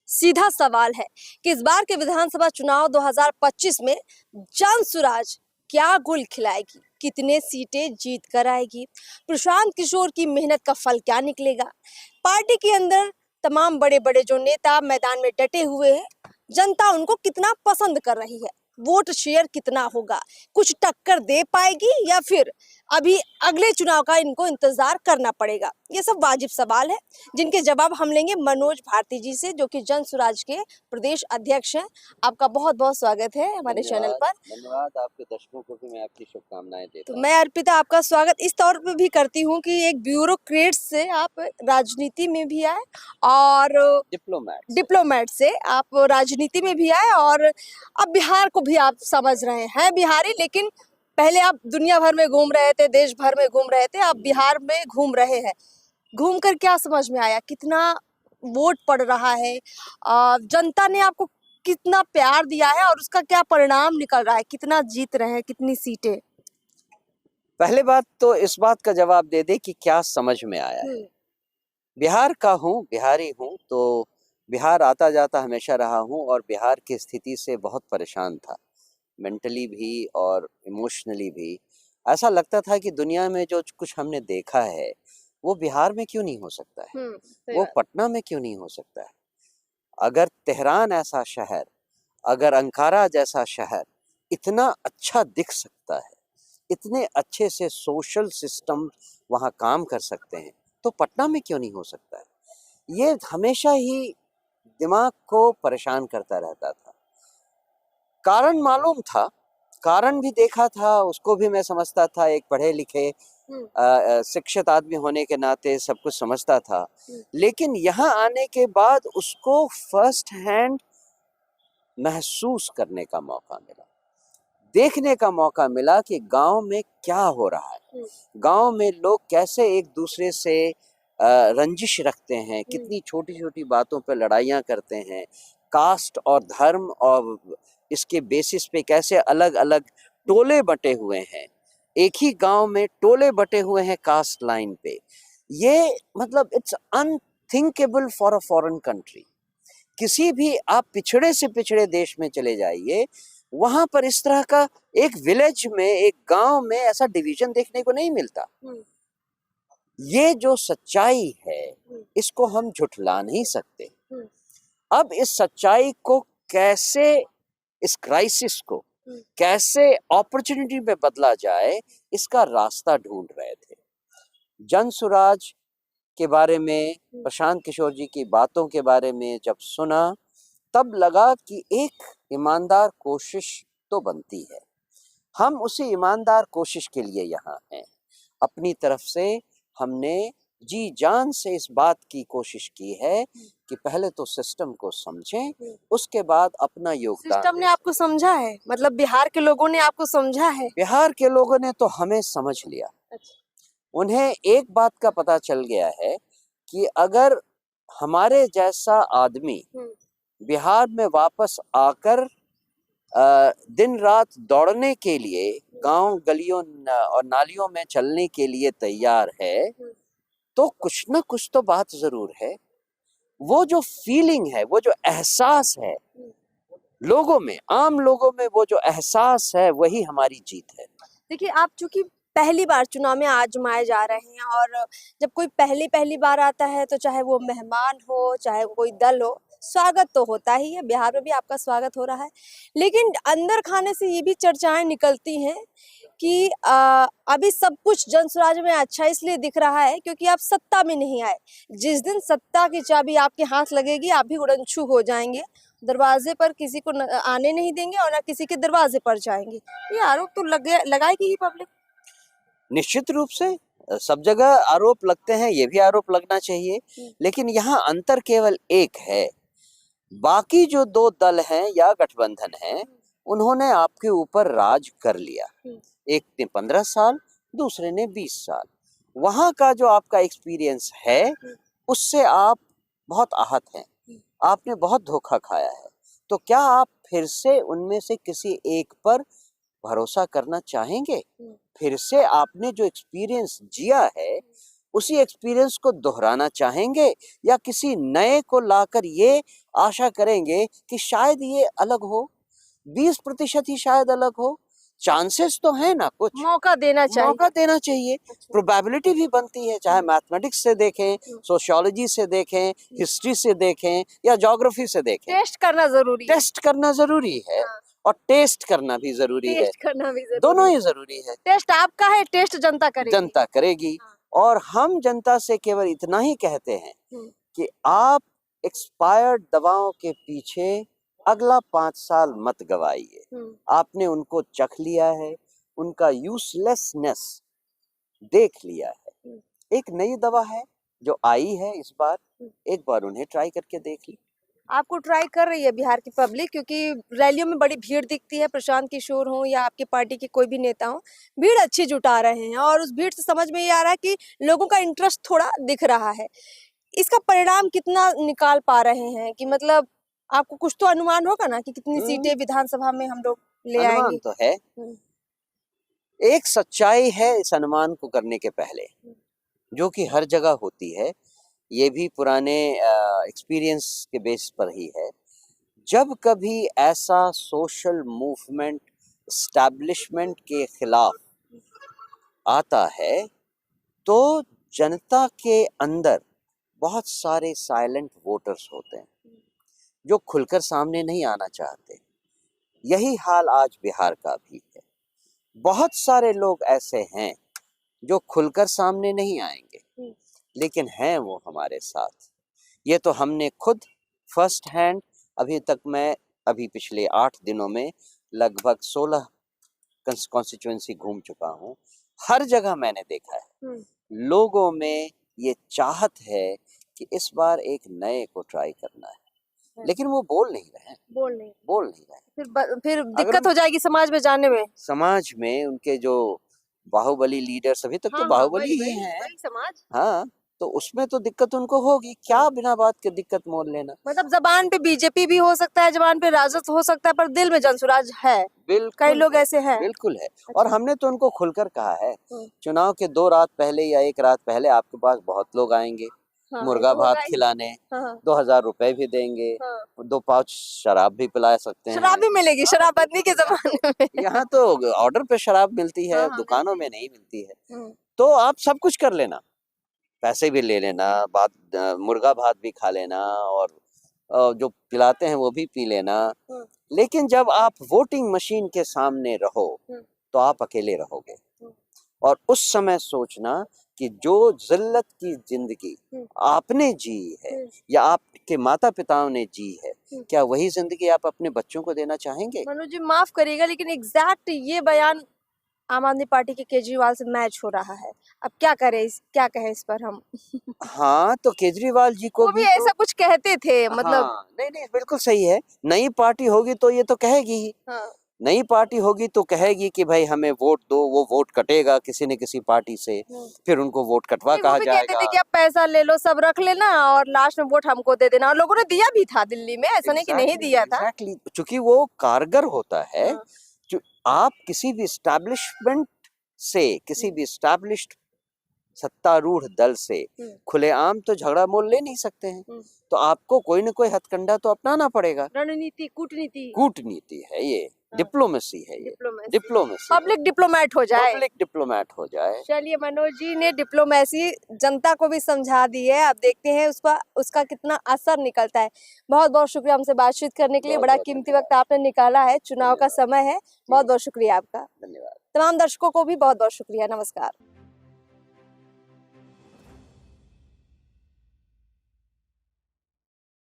सीधा सवाल है कि इस बार के विधानसभा चुनाव 2025 में जनसुराज क्या गुल खिलाएगी, कितने सीटें जीत कर आएगी, प्रशांत किशोर की मेहनत का फल क्या निकलेगा। पार्टी के अंदर तमाम बड़े बड़े जो नेता मैदान में डटे हुए हैं, जनता उनको कितना पसंद कर रही है, वोट शेयर कितना होगा, कुछ टक्कर दे पाएगी या फिर अभी अगले चुनाव का इनको इंतजार करना पड़ेगा। ये सब वाजिब सवाल है जिनके जवाब हम लेंगे मनोज भारती जी से, जो कि जनसुराज के प्रदेश अध्यक्ष हैं। आपका बहुत बहुत स्वागत है हमारे चैनल पर। धन्यवाद। आपके दर्शकों को भी मैं आपकी शुभकामनाएं देता तो हूं। मैं अर्पिता आपका स्वागत इस तौर पे भी करती हूँ कि एक ब्यूरोक्रेट से आप राजनीति में भी आए और डिप्लोमेट से आप राजनीति में भी आए और अब बिहार को भी आप समझ रहे हैं बिहारी, लेकिन पहले आप दुनिया भर में घूम रहे थे, देश भर में घूम रहे थे, आप बिहार में घूम रहे हैं। घूम कर क्या समझ में आया, कितना वोट पड़ रहा है, जनता ने आपको कितना प्यार दिया है और उसका क्या परिणाम निकल रहा है, कितना जीत रहे हैं, कितनी सीटें? पहले बात तो इस बात का जवाब दे दे कि क्या समझ में आया है। बिहार का हूँ, बिहारी हूँ, तो बिहार आता जाता हमेशा रहा हूँ और बिहार की स्थिति से बहुत परेशान था, मेंटली भी और इमोशनली भी। ऐसा लगता था कि दुनिया में जो कुछ हमने देखा है वो बिहार में क्यों नहीं हो सकता है, वो पटना में क्यों नहीं हो सकता है। अगर तेहरान ऐसा शहर, अगर अंकारा जैसा शहर इतना अच्छा दिख सकता है, इतने अच्छे से सोशल सिस्टम वहाँ काम कर सकते हैं, तो पटना में क्यों नहीं हो सकता है। ये हमेशा ही दिमाग को परेशान करता रहता था। कारण मालूम था, कारण भी देखा था, उसको भी मैं समझता था, एक पढ़े लिखे शिक्षित आदमी होने के नाते सब कुछ समझता था। लेकिन यहाँ आने के बाद उसको फर्स्ट हैंड महसूस करने का मौका मिला, देखने का मौका मिला कि गांव में क्या हो रहा है, गांव में लोग कैसे एक दूसरे से रंजिश रखते हैं, कितनी छोटी छोटी बातों पर लड़ाइयाँ करते हैं, कास्ट और धर्म और इसके बेसिस पे कैसे अलग अलग टोले बटे हुए हैं, एक ही गांव में टोले बटे हुए हैं कास्ट लाइन पे। ये मतलब it's unthinkable for a foreign country. किसी भी आप पिछड़े से पिछड़े देश में चले जाइए, वहां पर इस तरह का एक विलेज में, एक गांव में ऐसा डिवीजन देखने को नहीं मिलता। ये जो सच्चाई है इसको हम झुठला नहीं सकते। अब इस सच्चाई को कैसे, इस क्राइसिस को कैसे अपॉर्चुनिटी में बदला जाए, इसका रास्ता ढूंढ रहे थे। जनसुराज के बारे में, प्रशांत किशोर जी की बातों के बारे में जब सुना, तब लगा कि एक ईमानदार कोशिश तो बनती है। हम उसी ईमानदार कोशिश के लिए यहाँ हैं। अपनी तरफ से हमने जी जान से इस बात की कोशिश की है कि पहले तो सिस्टम को समझें, उसके बाद अपना योगदान। सिस्टम ने आपको समझा है, मतलब बिहार के लोगों ने आपको समझा है? बिहार के लोगों ने तो हमें समझ लिया। उन्हें एक बात का पता चल गया है कि अगर हमारे जैसा आदमी बिहार में वापस आकर दिन रात दौड़ने के लिए, गांव गलियों और नालियों में चलने के लिए तैयार है, तो कुछ ना कुछ तो बात जरूर है। वो जो फीलिंग है, वो जो एहसास है लोगों में, आम लोगों में, वो जो एहसास है वही हमारी जीत है। देखिए, आप चूंकि पहली बार चुनाव में आजमाए जा रहे हैं और जब कोई पहली बार आता है तो चाहे वो मेहमान हो, चाहे वो कोई दल हो, स्वागत तो होता ही है। बिहार में भी आपका स्वागत हो रहा है, लेकिन अंदर खाने से ये भी चर्चाएं निकलती हैं कि अभी सब कुछ जनसुराज में अच्छा इसलिए दिख रहा है क्योंकि आप सत्ता में नहीं आए। जिस दिन सत्ता की चाबी आपके हाथ लगेगी, आप भी उड़नछू हो जाएंगे, दरवाजे पर किसी को आने नहीं देंगे और ना किसी के दरवाजे पर जाएंगे। ये आरोप तो लगाएगी ही पब्लिक। निश्चित रूप से सब जगह आरोप लगते हैं, ये भी आरोप लगना चाहिए, लेकिन यहाँ अंतर केवल एक है। बाकी जो दो दल हैं या गठबंधन हैं, उन्होंने आपके ऊपर राज कर लिया। एक ने 15 साल, दूसरे ने 20 साल। वहां का जो आपका एक्सपीरियंस है उससे आप बहुत आहत हैं, आपने बहुत धोखा खाया है। तो क्या आप फिर से उनमें से किसी एक पर भरोसा करना चाहेंगे? फिर से आपने जो एक्सपीरियंस जिया है उसी एक्सपीरियंस को दोहराना चाहेंगे या किसी नए को लाकर ये आशा करेंगे कि शायद ये अलग हो, 20% ही शायद अलग हो। चांसेस तो है ना, कुछ मौका देना चाहिए। मौका देना चाहिए। प्रोबेबिलिटी भी बनती है, चाहे मैथमेटिक्स से देखें, सोशियोलॉजी से देखें, हिस्ट्री से देखें या ज्योग्राफी से देखें। टेस्ट करना जरूरी है। टेस्ट करना जरूरी है और टेस्ट करना भी जरूरी है। टेस्ट करना भी जरूरी दोनों है। ही जरूरी है। टेस्ट आपका है, टेस्ट जनता करेगी। जनता करेगी। और हम जनता से केवल इतना ही कहते हैं कि आप एक्सपायर्ड दवाओं के पीछे अगला 5 साल मत गवाइए। आपने उनको चख लिया है, उनका यूजलेसनेस देख लिया है। एक नई दवा है जो आई है इस बार, एक बार उन्हें ट्राई करके देख ली। आपको ट्राई कर रही है बिहार की पब्लिक, क्योंकि रैलियों में बड़ी भीड़ दिखती है। प्रशांत किशोर हो या आपकी पार्टी के कोई भी नेता हो, भीड़ अच्छी जुटा रहे हैं और उस भीड़ से समझ में ये आ रहा है कि लोगों का इंटरेस्ट थोड़ा दिख रहा है। इसका परिणाम कितना निकाल पा रहे हैं कि मतलब आपको कुछ तो अनुमान होगा ना कि कितनी सीटें विधानसभा में हम लोग ले अनुमान आएंगे? तो है। एक सच्चाई है इस अनुमान को करने के पहले, जो कि हर जगह होती है, ये भी पुराने एक्सपीरियंस के बेस पर ही है। जब कभी ऐसा सोशल मूवमेंट एस्टैब्लिशमेंट के खिलाफ आता है तो जनता के अंदर बहुत सारे साइलेंट वोटर्स होते हैं जो खुलकर सामने नहीं आना चाहते। यही हाल आज बिहार का भी है। बहुत सारे लोग ऐसे हैं जो खुलकर सामने नहीं आएंगे, लेकिन हैं वो हमारे साथ। ये तो हमने खुद फर्स्ट हैंड, अभी पिछले 8 दिनों में लगभग 16 कॉन्स्टिट्यूएंसी घूम चुका हूँ। हर जगह मैंने देखा है लोगों में ये चाहत है कि इस बार एक नए को ट्राई करना है, लेकिन वो बोल नहीं रहे। फिर दिक्कत हो जाएगी समाज में जाने में। समाज में उनके जो बाहुबली लीडर्स, अभी तक तो बाहुबली ही हैं। समाज, हाँ, तो उसमें तो दिक्कत उनको होगी। क्या बिना बात के दिक्कत मोल लेना। मतलब जबान पे बीजेपी भी हो सकता है, जबान पे राजद हो सकता है, पर दिल में जनसुराज है। बिल्कुल, कई लोग ऐसे हैं। बिल्कुल है। और हमने तो उनको खुलकर कहा है, चुनाव के 2 रात पहले या 1 रात पहले आपके पास बहुत लोग आएंगे, मुर्गा भात खिलाने, 2000 रुपए भी देंगे, 2 पाउच शराब भी पिला सकते हैं। शराब भी मिलेगी शराबबंदी के जमाने में। यहाँ तो ऑर्डर पे शराब मिलती है, दुकानों में नहीं मिलती है। तो आप सब कुछ कर लेना, पैसे भी ले लेना, मुर्गा भात भी खा लेना और जो पिलाते हैं वो भी पी लेना। लेकिन जब आप वोटिंग मशीन के सामने रहो तो आप अकेले रहोगे। और उस समय सोचना कि जो जिल्लत की जिंदगी आपने जी है या आपके माता पिताओं ने जी है, क्या वही जिंदगी आप अपने बच्चों को देना चाहेंगे? मनोज जी माफ करिएगा, लेकिन एग्जैक्ट ये बयान आम आदमी पार्टी के केजरीवाल से मैच हो रहा है। अब क्या कहें इस पर हम? हाँ, तो केजरीवाल जी को भी ऐसा कुछ कहते थे, मतलब हाँ, नहीं बिल्कुल सही है। नई पार्टी होगी तो ये तो कहेगी ही। नई पार्टी होगी तो कहेगी कि भाई हमें वोट दो, वो वोट कटेगा किसी न किसी पार्टी से, फिर उनको वोट कटवा कहा जाएगा। कहते थे कि आप पैसा ले लो, सब रख लेना और लास्ट में वोट हमको दे देना। और लोगों ने दिया भी था दिल्ली में, ऐसा नहीं कि नहीं दिया था। चूंकि वो कारगर होता है। आप किसी भी एस्टैब्लिशमेंट से, किसी भी एस्टैब्लिश्ड सत्तारूढ़ दल से खुलेआम तो झगड़ा मोल ले नहीं सकते हैं। तो आपको कोई न कोई हथकंडा तो अपनाना पड़ेगा। रणनीति, कूटनीति है ये, डिप्लोमेसी है ये, डिप्लोमेसी। पब्लिक डिप्लोमेट हो जाए। चलिए, मनोज जी ने डिप्लोमेसी जनता को भी समझा दी है। अब देखते हैं उसका कितना असर निकलता है। बहुत बहुत शुक्रिया हमसे बातचीत करने के लिए। बड़ा कीमती वक्त आपने निकाला है, चुनाव का समय है। बहुत बहुत शुक्रिया आपका। धन्यवाद। तमाम दर्शकों को भी बहुत बहुत शुक्रिया। नमस्कार।